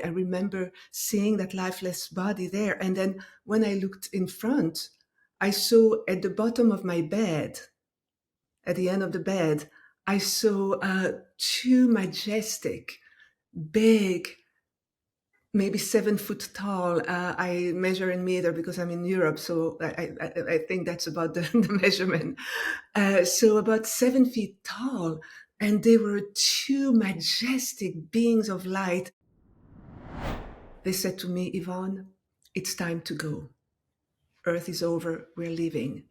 I remember seeing that lifeless body there. And then when I looked in front, I saw at the bottom of my bed, at the end of the bed, I saw two majestic, big, maybe 7 foot tall. I measure in meter because I'm in Europe, so I think that's about the measurement. So about 7 feet tall, and they were two majestic beings of light. They said to me, Yvonne, it's time to go. Earth is over, we're leaving.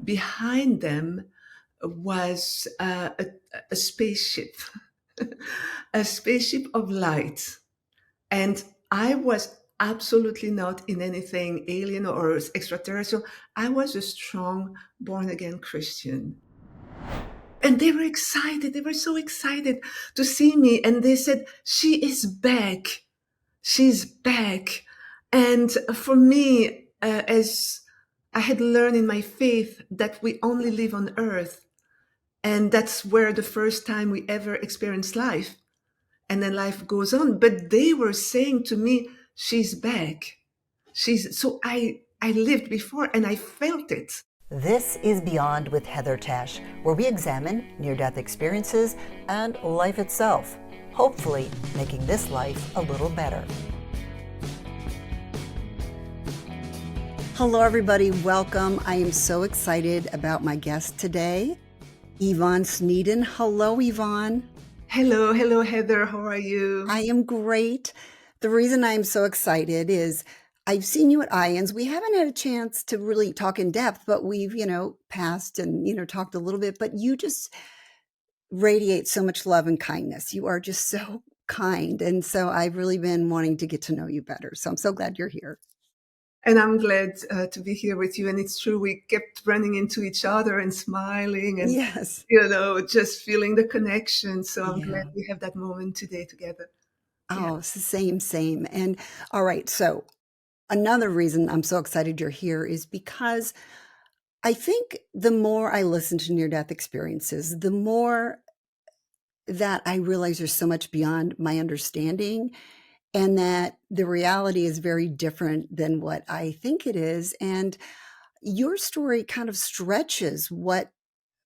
Behind them was a spaceship, a spaceship of light. And I was absolutely not in anything alien or extraterrestrial. I was a strong, born again Christian. And they were excited. They were so excited to see me. And they said, she is back. She's back. And for me, as I had learned in my faith that we only live on earth, and that's where the first time we ever experience life, and then life goes on. But they were saying to me, she's back. I lived before and I felt it. This is Beyond with Heather Tesch, where we examine near-death experiences and life itself, hopefully making this life a little better. Hello, everybody. Welcome. I am so excited about my guest today, Yvonne Sneeden. Hello, Yvonne. Hello, Heather. How are you? I am great. The reason I'm so excited is I've seen you at IANS. We haven't had a chance to really talk in depth, but we've, passed and, talked a little bit, but you just radiate so much love and kindness. You are just so kind. And so I've really been wanting to get to know you better. So I'm so glad you're here. And I'm glad to be here with you. And it's true, we kept running into each other and smiling and, yes, just feeling the connection. So I'm glad we have that moment today together. Oh, it's the same. And all right. So another reason I'm so excited you're here is because I think the more I listen to near-death experiences, the more that I realize there's so much beyond my understanding and that the reality is very different than what I think it is. And your story kind of stretches what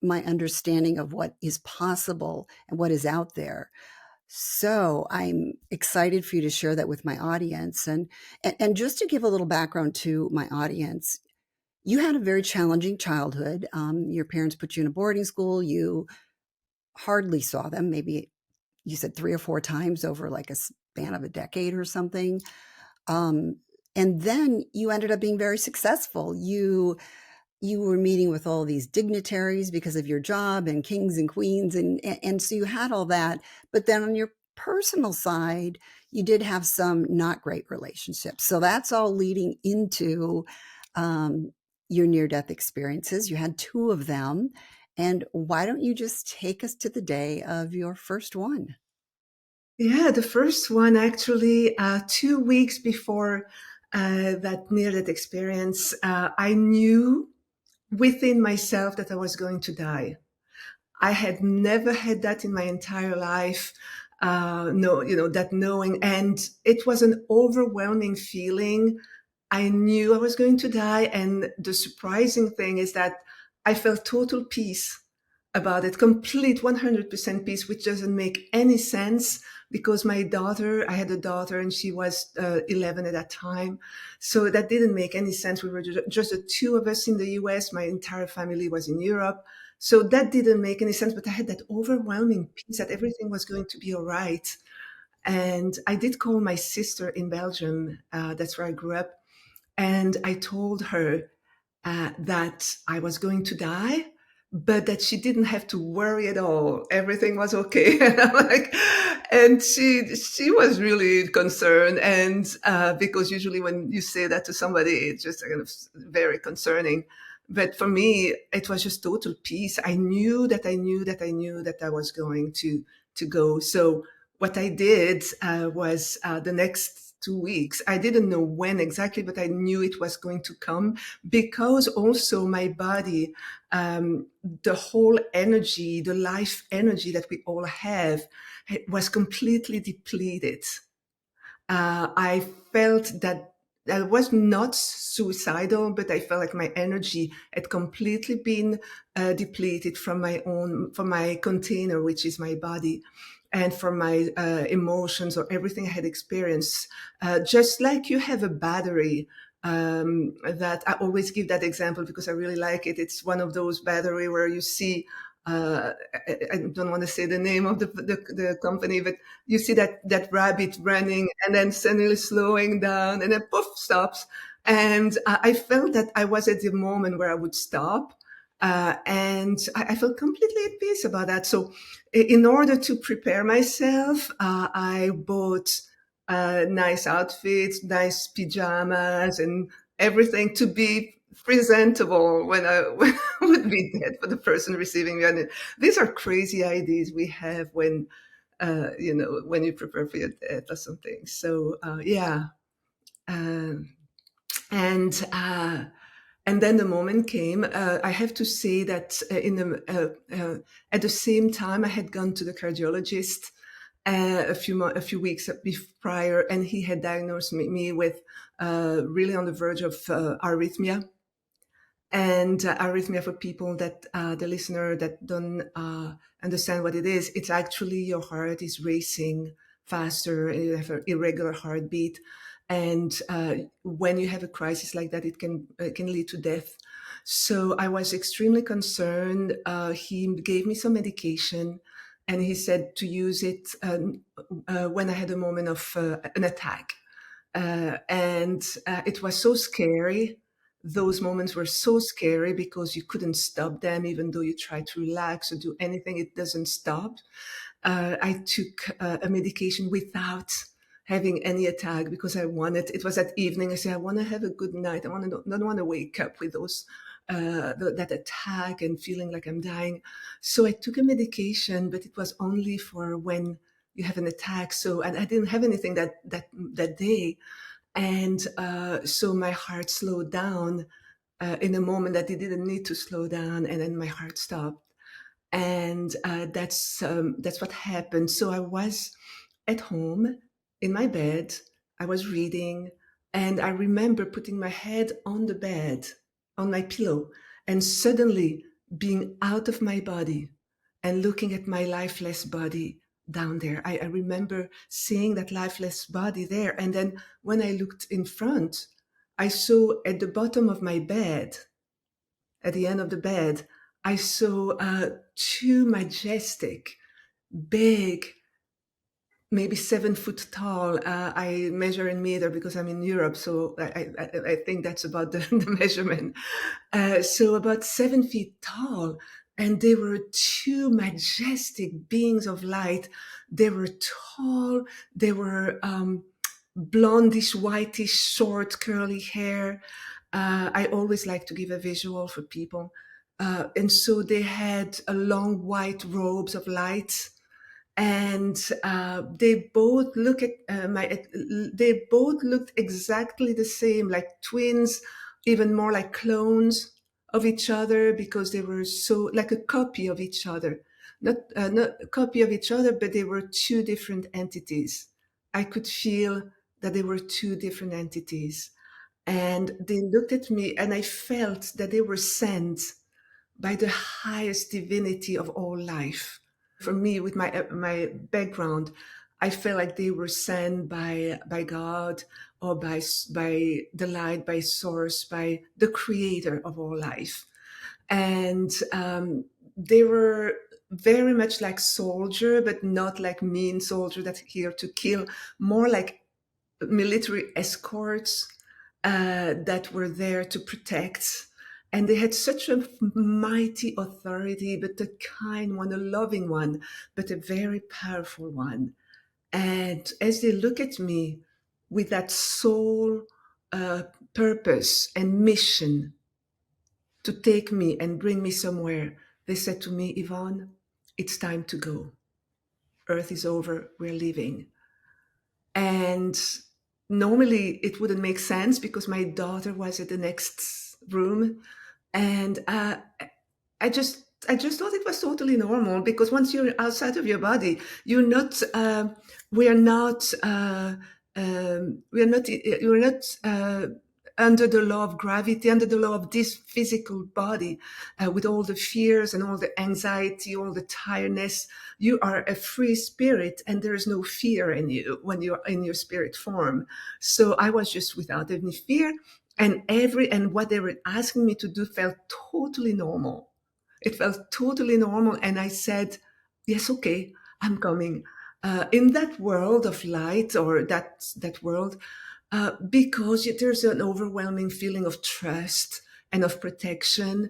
my understanding of what is possible and what is out there. So I'm excited for you to share that with my audience. And just to give a little background to my audience, you had a very challenging childhood. Your parents put you in a boarding school. You hardly saw them. Maybe you said 3 or 4 times over like a span of a decade or something. And then you ended up being very successful. You were meeting with all these dignitaries because of your job and kings and queens. And so you had all that. But then on your personal side, you did have some not great relationships. So that's all leading into your near-death experiences. You had 2 of them. And why don't you just take us to the day of your first one? Yeah, the first one actually, 2 weeks before that near-death experience, I knew within myself that I was going to die. I had never had that in my entire life. That knowing, and it was an overwhelming feeling. I knew I was going to die, and the surprising thing is that I felt total peace about it, complete 100% peace, which doesn't make any sense because I had a daughter and she was 11 at that time. So that didn't make any sense. We were just the 2 of us in the US. My entire family was in Europe. So that didn't make any sense, but I had that overwhelming peace that everything was going to be all right. And I did call my sister in Belgium. That's where I grew up. And I told her that I was going to die, but that she didn't have to worry at all. Everything was okay. And she was really concerned. And because usually when you say that to somebody, it's just kind of very concerning. But for me, it was just total peace. I knew that I was going to go. So what I did was the next 2 weeks. I didn't know when exactly, but I knew it was going to come because also my body, the whole energy, the life energy that we all have, was completely depleted. I felt that I was not suicidal, but I felt like my energy had completely been depleted from my container, which is my body, and from my emotions or everything I had experienced. Just like you have a battery. That I always give that example because I really like it. It's one of those battery where you see, I don't want to say the name of the company, but you see that rabbit running and then suddenly slowing down and then poof stops. And I felt that I was at the moment where I would stop. And I felt completely at peace about that. So in order to prepare myself, I bought nice outfits, nice pajamas, and everything to be presentable when I would be dead for the person receiving me. And these are crazy ideas we have when you prepare for your death or something. So yeah, um, and and then the moment came. I have to say that at the same time, I had gone to the cardiologist a few weeks prior, and he had diagnosed me with really on the verge of arrhythmia. And arrhythmia, for people that the listener that don't understand what it is, it's actually your heart is racing faster, and you have an irregular heartbeat. And when you have a crisis like that, it can lead to death. So I was extremely concerned. He gave me some medication, and he said to use it when I had a moment of an attack. And it was so scary. Those moments were so scary because you couldn't stop them, even though you try to relax or do anything, it doesn't stop. I took a medication without having any attack because it was that evening. I said, I want to have a good night. Don't want to wake up with that attack and feeling like I'm dying. So I took a medication, but it was only for when you have an attack. So, and I didn't have anything that day. And so my heart slowed down in a moment that it didn't need to slow down. And then my heart stopped. And that's what happened. So I was at home in my bed. I was reading, and I remember putting my head on the bed, on my pillow, and suddenly being out of my body and looking at my lifeless body down there. I remember seeing that lifeless body there. And then when I looked in front, I saw at the bottom of my bed, at the end of the bed, I saw two majestic, big, maybe 7 foot tall. I measure in meter because I'm in Europe, so I think that's about the measurement. So about 7 feet tall, and they were two majestic beings of light. They were tall. They were blondish, whitish, short, curly hair. I always like to give a visual for people. And so they had a long white robes of light, and they both look at they both looked exactly the same, like twins, even more like clones of each other, because they were so like a copy of each other. Not a copy of each other, but they were two different entities. I could feel that they were two different entities, and they looked at me, and I felt that they were sent by the highest divinity of all life. For me, with my background, I felt like they were sent by God, or by the light, by source, by the creator of all life. And they were very much like soldier, but not like mean soldier that's here to kill, more like military escorts that were there to protect. And they had such a mighty authority, but a kind one, a loving one, but a very powerful one. And as they look at me with that soul uh, purpose and mission to take me and bring me somewhere, they said to me, Yvonne, it's time to go. Earth is over, we're leaving. And normally it wouldn't make sense because my daughter was at the next room, and I just thought it was totally normal because once you're outside of your body, you're not. We are not. We are not. You're not. Under the law of gravity, under the law of this physical body, with all the fears and all the anxiety, all the tiredness, you are a free spirit, and there is no fear in you when you're in your spirit form. So I was just without any fear, and what they were asking me to do felt totally normal. It felt totally normal. And I said, yes, okay, I'm coming. In that world of light, or that world, because there's an overwhelming feeling of trust and of protection.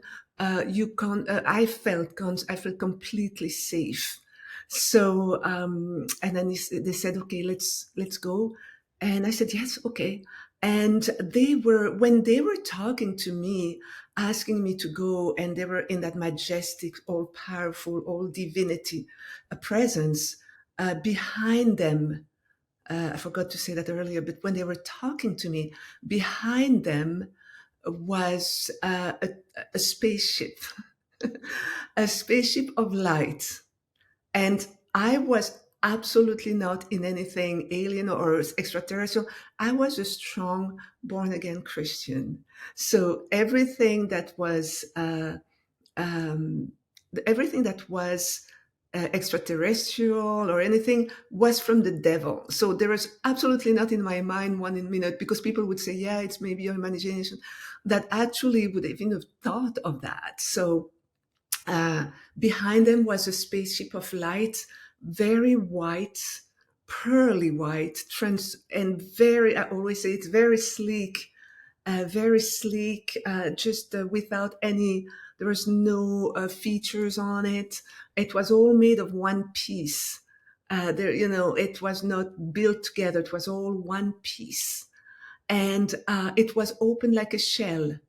You can I felt completely safe. So and then they said, okay, let's go. And I said, yes, okay. And when they were talking to me, asking me to go, and they were in that majestic, all powerful, all divinity presence, behind them, I forgot to say that earlier, but when they were talking to me, behind them was a spaceship, a spaceship of light. And I was absolutely not in anything alien or extraterrestrial. I was a strong born again Christian. So um, everything that was extraterrestrial or anything was from the devil. So there was absolutely not in my mind one in minute, because people would say, yeah, it's maybe your imagination, that actually would even have thought of that. So uh, behind them was a spaceship of light, very white, pearly white, and very, I always say it's very sleek, just without any, there was no features on it. It was all made of one piece. It was not built together. It was all one piece. And it was open like a shell.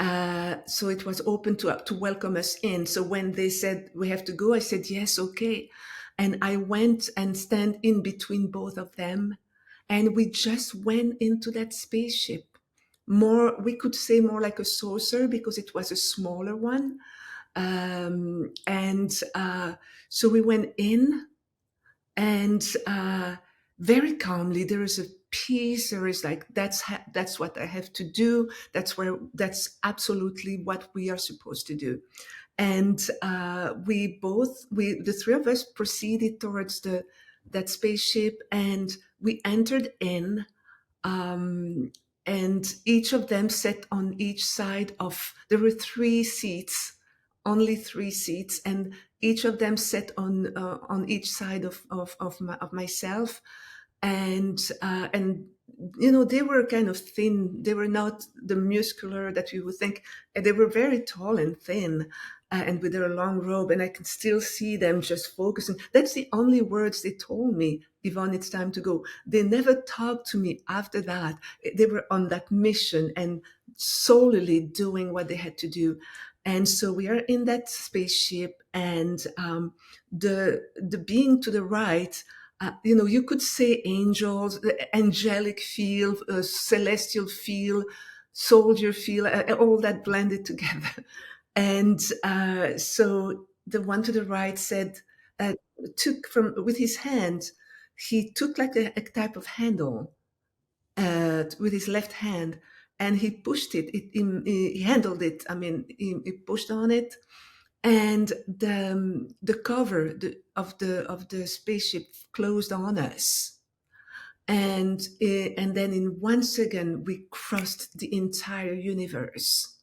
So it was open to welcome us in. So when they said we have to go, I said yes, okay, and I went and stand in between both of them, and we just went into that spaceship. More, we could say more like a saucer because it was a smaller one, and so we went in, and very calmly there is a peace. There is like, that's what I have to do, that's absolutely what we are supposed to do. And the three of us proceeded towards the that spaceship, and we entered in, um, and each of them sat on each side of, there were three seats, only three seats, and each of them sat on each side of myself. And they were kind of thin. They were not the muscular that you would think. And they were very tall and thin, and with their long robe, and I can still see them just focusing. That's the only words they told me: Yvonne, it's time to go. They never talked to me after that. They were on that mission and solely doing what they had to do. And so we are in that spaceship, and the being to the right, you could say angels, angelic feel, celestial feel, soldier feel, all that blended together. And so the one to the right said, uh, took from with his hand, he took like a type of handle with his left hand, and he pushed it. He handled it. I mean, he pushed on it, and the cover of the spaceship closed on us. And then in 1 second we crossed the entire universe.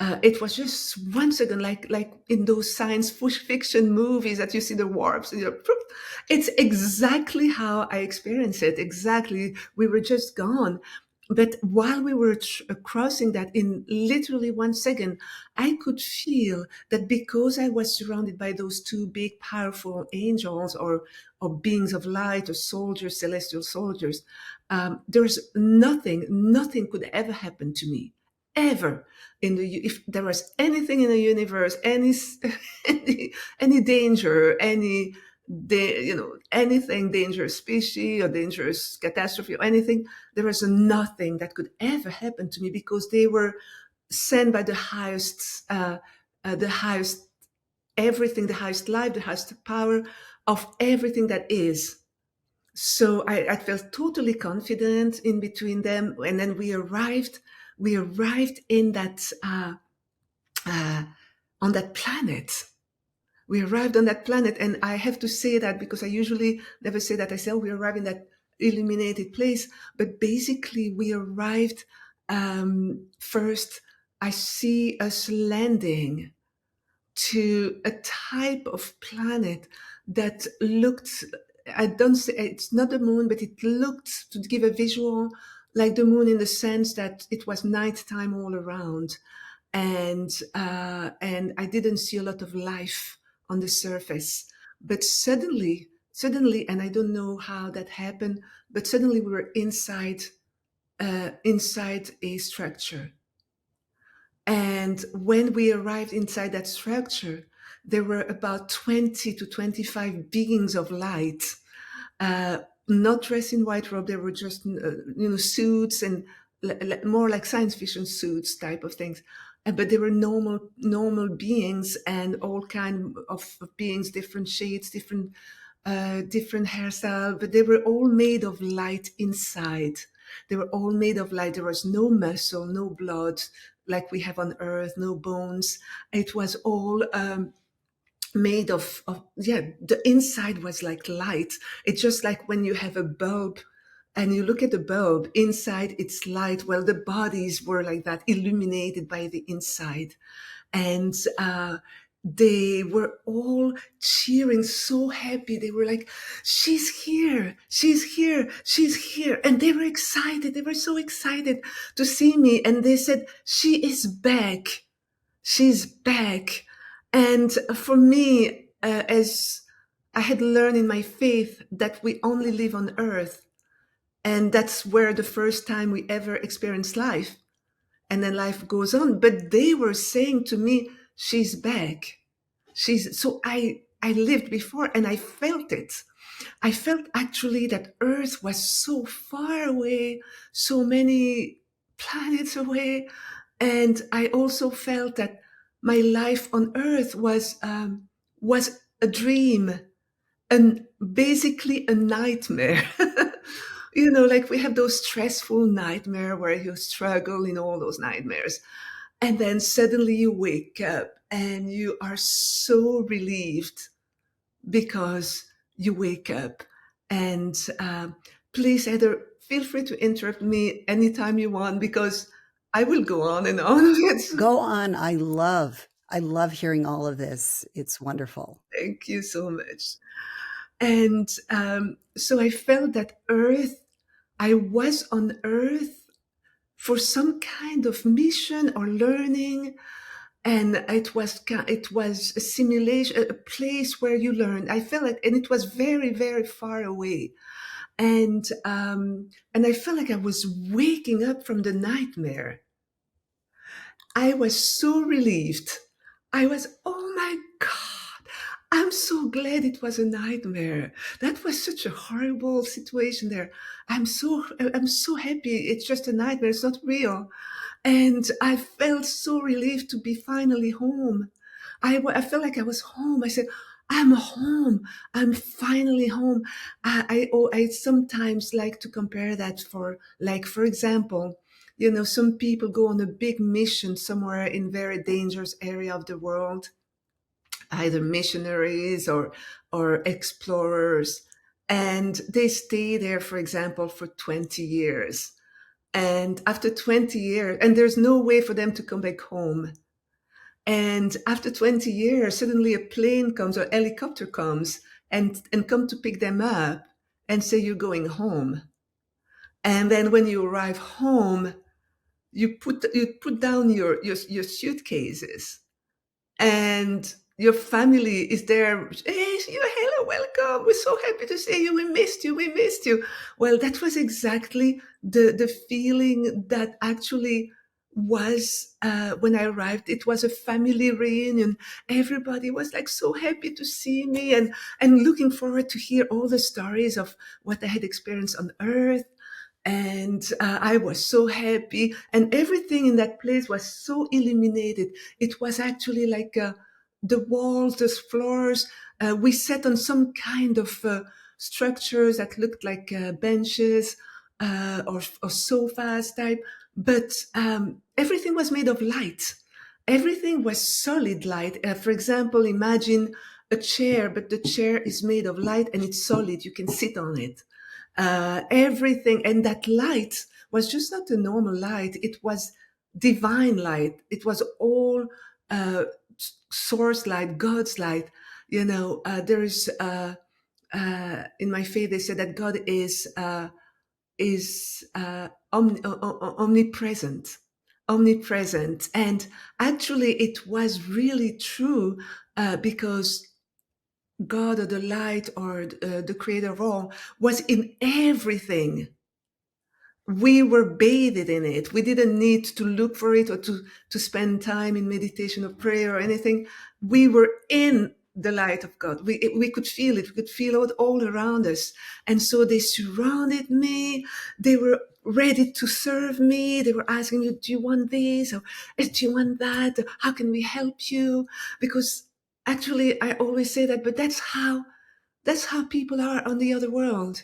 It was just 1 second, like in those science fiction movies that you see the warps. It's exactly how I experienced it. Exactly, we were just gone. But while we were crossing that, in literally 1 second, I could feel that because I was surrounded by those two big, powerful angels, or beings of light, or soldiers, celestial soldiers, there's nothing could ever happen to me, ever. If there was anything in the universe, any any danger, any anything, dangerous species or dangerous catastrophe or anything. There was nothing that could ever happen to me because they were sent by the highest everything, the highest life, the highest power of everything that is. So I felt totally confident in between them, and then we arrived. We arrived in that uh, on that planet. We arrived on that planet, and I have to say that because I usually never say that. I say, "Oh, we arrived in that illuminated place," but basically, we arrived first. I see us landing to a type of planet that looked, I don't say it's not the moon, but it looked, to give a visual, like the moon in the sense that it was nighttime all around. And I didn't see a lot of life on the surface. But suddenly, and I don't know how that happened, but suddenly we were inside a structure. And when we arrived inside that structure, there were about 20 to 25 beings of light, not dressed in white robe. They were just, suits and more like science fiction suits type of things. But they were normal beings and all kind of beings, different shades, different hairstyle, but they were all made of light inside. They were all made of light. There was no muscle, no blood like we have on Earth, no bones. It was all made of, yeah, the inside was like light. It's just like when you have a bulb and you look at the bulb, inside it's light. Well, the bodies were like that, illuminated by the inside. And they were all cheering, so happy. They were like, "She's here, she's here, she's here." And they were excited. They were so excited to see me. And they said, "She is back. She's back." And for me, as I had learned in my faith that we only live on earth, and that's where the first time we ever experienced life, and then life goes on. But they were saying to me, "She's back. She's." So I lived before and I felt it. I felt actually that Earth was so far away, so many planets away. And I also felt that my life on Earth was a dream, and basically a nightmare. Like we have those stressful nightmare where you struggle in all those nightmares. And then suddenly you wake up and you are so relieved because you wake up. And please, Heather, feel free to interrupt me anytime you want because I will go on and on. Go on. I love hearing all of this. It's wonderful. Thank you so much. And so I felt that I was on Earth for some kind of mission or learning, and it was a simulation, a place where you learn. I felt like, and it was very, very far away, and I felt like I was waking up from the nightmare. I was so relieved. I was, "Oh my God, I'm so glad it was a nightmare. That was such a horrible situation there. I'm so happy it's just a nightmare. It's not real." And I felt so relieved to be finally home. I felt like I was home. I said, "I'm home. I'm finally home." I sometimes like to compare that for example, some people go on a big mission somewhere in very dangerous area of the world, either missionaries or explorers, and they stay there, for example, for 20 years. And after 20 years, and there's no way for them to come back home. And after 20 years, suddenly a plane comes or helicopter comes and come to pick them up and say, "You're going home." And then when you arrive home, you put down your suitcases, and your family is there. "Hey, hello, welcome. We're so happy to see you. We missed you. We missed you." Well, that was exactly the feeling that actually was when I arrived, it was a family reunion. Everybody was like so happy to see me, and looking forward to hear all the stories of what I had experienced on Earth. And I was so happy, and everything in that place was so illuminated. It was actually like the walls, the floors. We sat on some kind of structures that looked like benches or sofas type, but everything was made of light. Everything was solid light. For example, imagine a chair, but the chair is made of light and it's solid. You can sit on it. Everything, and that light was just not a normal light. It was divine light. It was all uh, source light, God's light. There is in my faith they say that God is omnipresent, omnipresent, and actually it was really true because God or the light or the creator of all was in everything. We were bathed in it. We didn't need to look for it or to spend time in meditation or prayer or anything. We were in the light of God. We could feel it. We could feel it all around us. And so they surrounded me. They were ready to serve me. They were asking me, do you want this? Or do you want that? How can we help you? Because actually, I always say that, but that's how people are on the other world.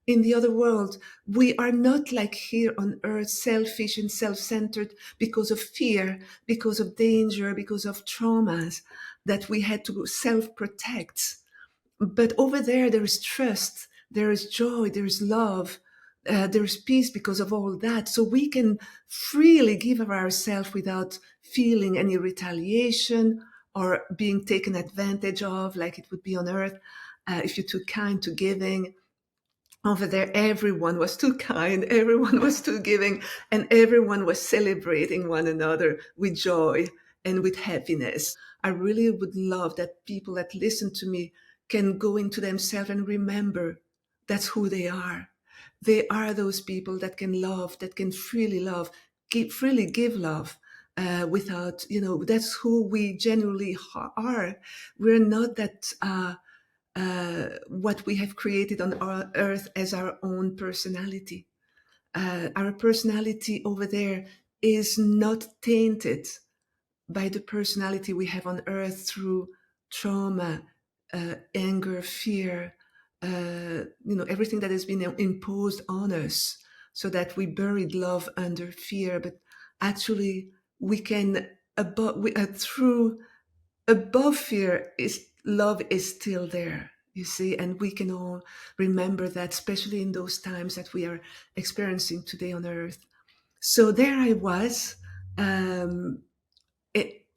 In the other world, we are not like here on earth, selfish and self-centered because of fear, because of danger, because of traumas that we had to self-protect. But over there is trust, there is joy, there is love, there is peace because of all that. So we can freely give of ourselves without feeling any retaliation or being taken advantage of, like it would be on earth if you're too kind to giving. Over there, everyone was too kind, everyone was too giving, and everyone was celebrating one another with joy and with happiness. I really would love that people that listen to me can go into themselves and remember that's who they are. They are those people that can love, that can freely love, freely give love. Without, that's who we genuinely are. We're not that what we have created on our earth as our own personality. Our personality over there is not tainted by the personality we have on earth through trauma, anger, fear, everything that has been imposed on us so that we buried love under fear. But actually, we can, through above fear is love is still there, you see, and we can all remember that, especially in those times that we are experiencing today on earth. So there I was, um,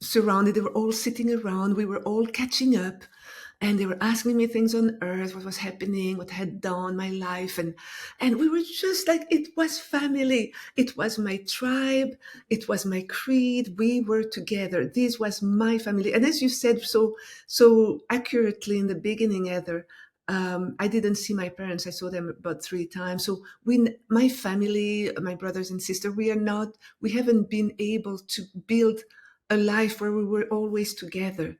surrounded. They were all sitting around. We were all catching up, and they were asking me things on earth, what was happening, what I had done, my life, and we were just like, it was family. It was my tribe. It was my creed. We were together. This was my family. And as you said so accurately in the beginning, Heather, I didn't see my parents. I saw them about 3 times. So my family, my brothers and sisters, we haven't been able to build a life where we were always together.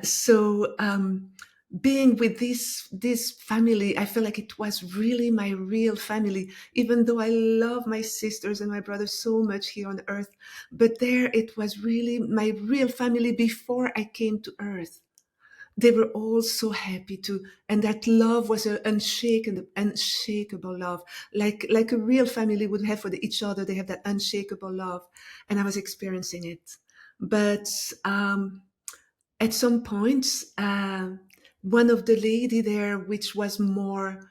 So being with this family, I feel like it was really my real family. Even though I love my sisters and my brothers so much here on earth, but there it was really my real family before I came to earth. They were all so happy to, and that love was an unshakable love, like a real family would have for each other. They have that unshakable love, and I was experiencing it. But at some point, one of the lady there, which was more,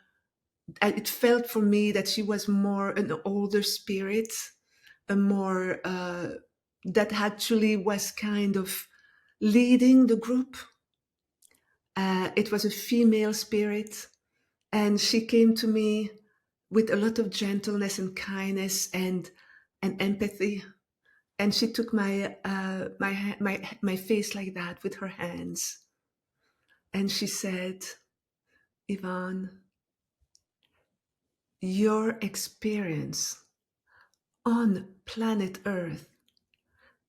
it felt for me that she was more an older spirit, a more that actually was kind of leading the group. It was a female spirit, and she came to me with a lot of gentleness and kindness and empathy. And she took my face like that with her hands, and she said, "Yvonne, your experience on planet Earth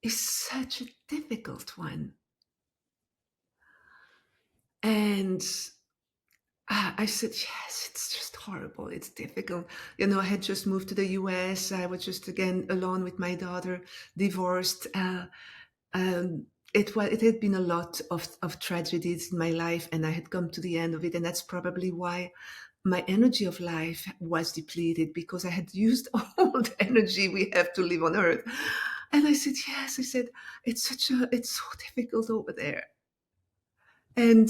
is such a difficult one. And I said, yes, it's just horrible. It's difficult. I had just moved to the US. I was just again alone with my daughter, divorced. It had been a lot of tragedies in my life, and I had come to the end of it. And that's probably why my energy of life was depleted, because I had used all the energy we have to live on earth. And I said, yes, I said, it's so difficult over there. And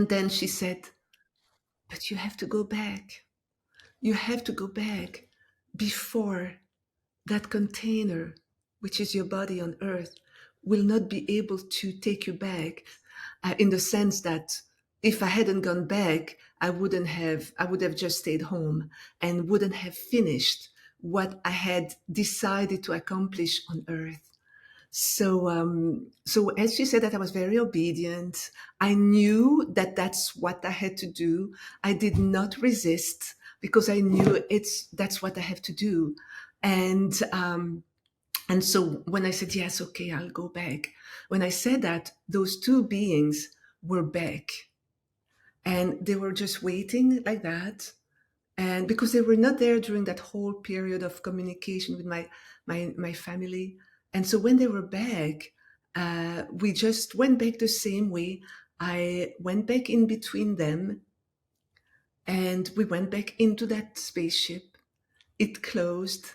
then she said, but you have to go back. You have to go back before that container, which is your body on earth, will not be able to take you back, in the sense that if I hadn't gone back, I would have just stayed home and wouldn't have finished what I had decided to accomplish on earth. So as she said that, I was very obedient. I knew that that's what I had to do. I did not resist, because I knew that's what I have to do. And so when I said, yes, okay, I'll go back. When I said that, those two beings were back, and they were just waiting like that. And because they were not there during that whole period of communication with my family. And so when they were back, we just went back the same way. I went back in between them, and we went back into that spaceship. It closed,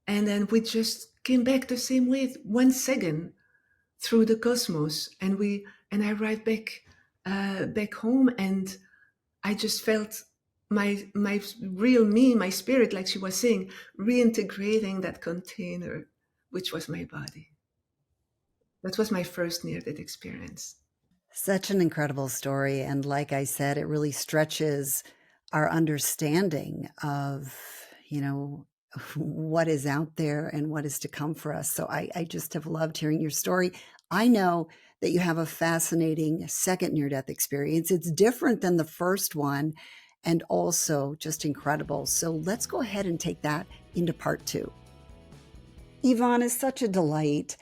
and then we just came back the same way, 1 second through the cosmos, and I arrived back home, and I just felt my real me, my spirit, like she was saying, reintegrating that container, which was my body. That was my first near-death experience. Such an incredible story. And like I said, it really stretches our understanding of, you know, what is out there and what is to come for us. So I just have loved hearing your story. I know that you have a fascinating second near-death experience. It's different than the first one and also just incredible. So let's go ahead and take that into part 2. Yvonne is such a delight.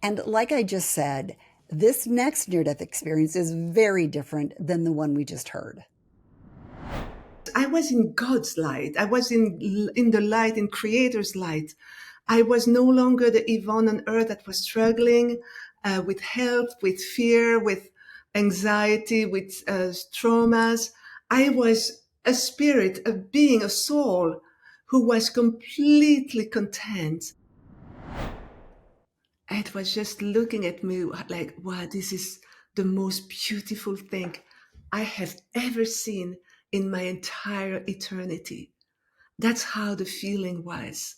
And like I just said, this next near-death experience is very different than the one we just heard. I was in God's light. I was in the light, in Creator's light. I was no longer the Yvonne on earth that was struggling with health, with fear, with anxiety, with traumas. I was a spirit, a being, a soul who was completely content. It was just looking at me like, wow, this is the most beautiful thing I have ever seen in my entire eternity. That's how the feeling was.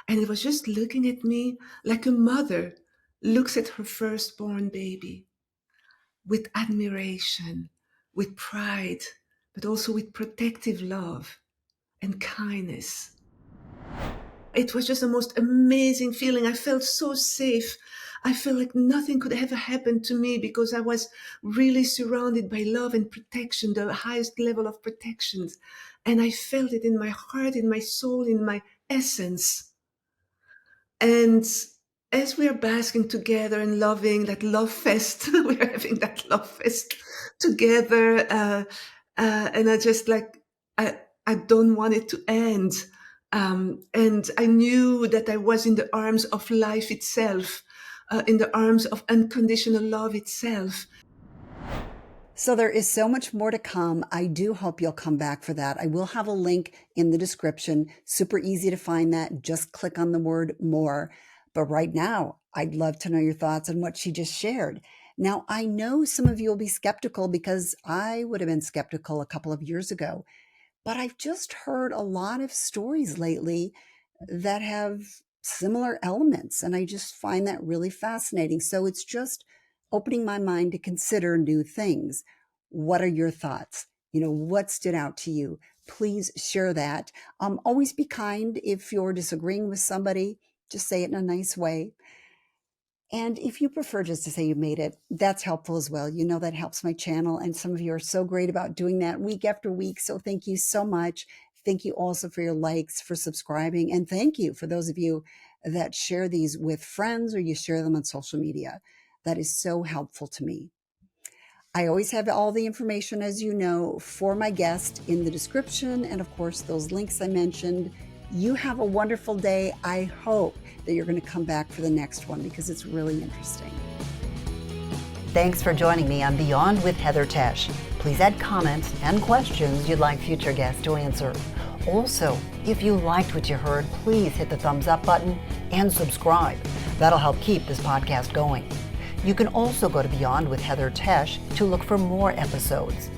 And it was just looking at me like a mother looks at her firstborn baby, with admiration, with pride, but also with protective love and kindness. It was just the most amazing feeling. I felt so safe. I felt like nothing could ever happen to me, because I was really surrounded by love and protection, the highest level of protections. And I felt it in my heart, in my soul, in my essence. And as we are basking together and loving that love fest, we're having that love fest together. And I just like, I don't want it to end. And I knew that I was in the arms of life itself, in the arms of unconditional love itself. So there is so much more to come. I do hope you'll come back for that. I will have a link in the description. Super easy to find that. Just click on the word more. But right now, I'd love to know your thoughts on what she just shared. Now, I know some of you will be skeptical, because I would have been skeptical a couple of years ago. But I've just heard a lot of stories lately that have similar elements, and I just find that really fascinating. So it's just opening my mind to consider new things. What are your thoughts? What stood out to you? Please share that. Always be kind. If you're disagreeing with somebody, just say it in a nice way. And if you prefer just to say you made it, that's helpful as well. That helps my channel. And some of you are so great about doing that week after week. So thank you so much. Thank you also for your likes, for subscribing. And thank you for those of you that share these with friends or you share them on social media. That is so helpful to me. I always have all the information, as you know, for my guest in the description, and of course, those links I mentioned. You have a wonderful day. I hope that you're going to come back for the next one because it's really interesting. Thanks for joining me on Beyond with Heather Tesch. Please add comments and questions you'd like future guests to answer. Also, if you liked what you heard, please hit the thumbs up button and subscribe. That'll help keep this podcast going. You can also go to Beyond with Heather Tesch to look for more episodes.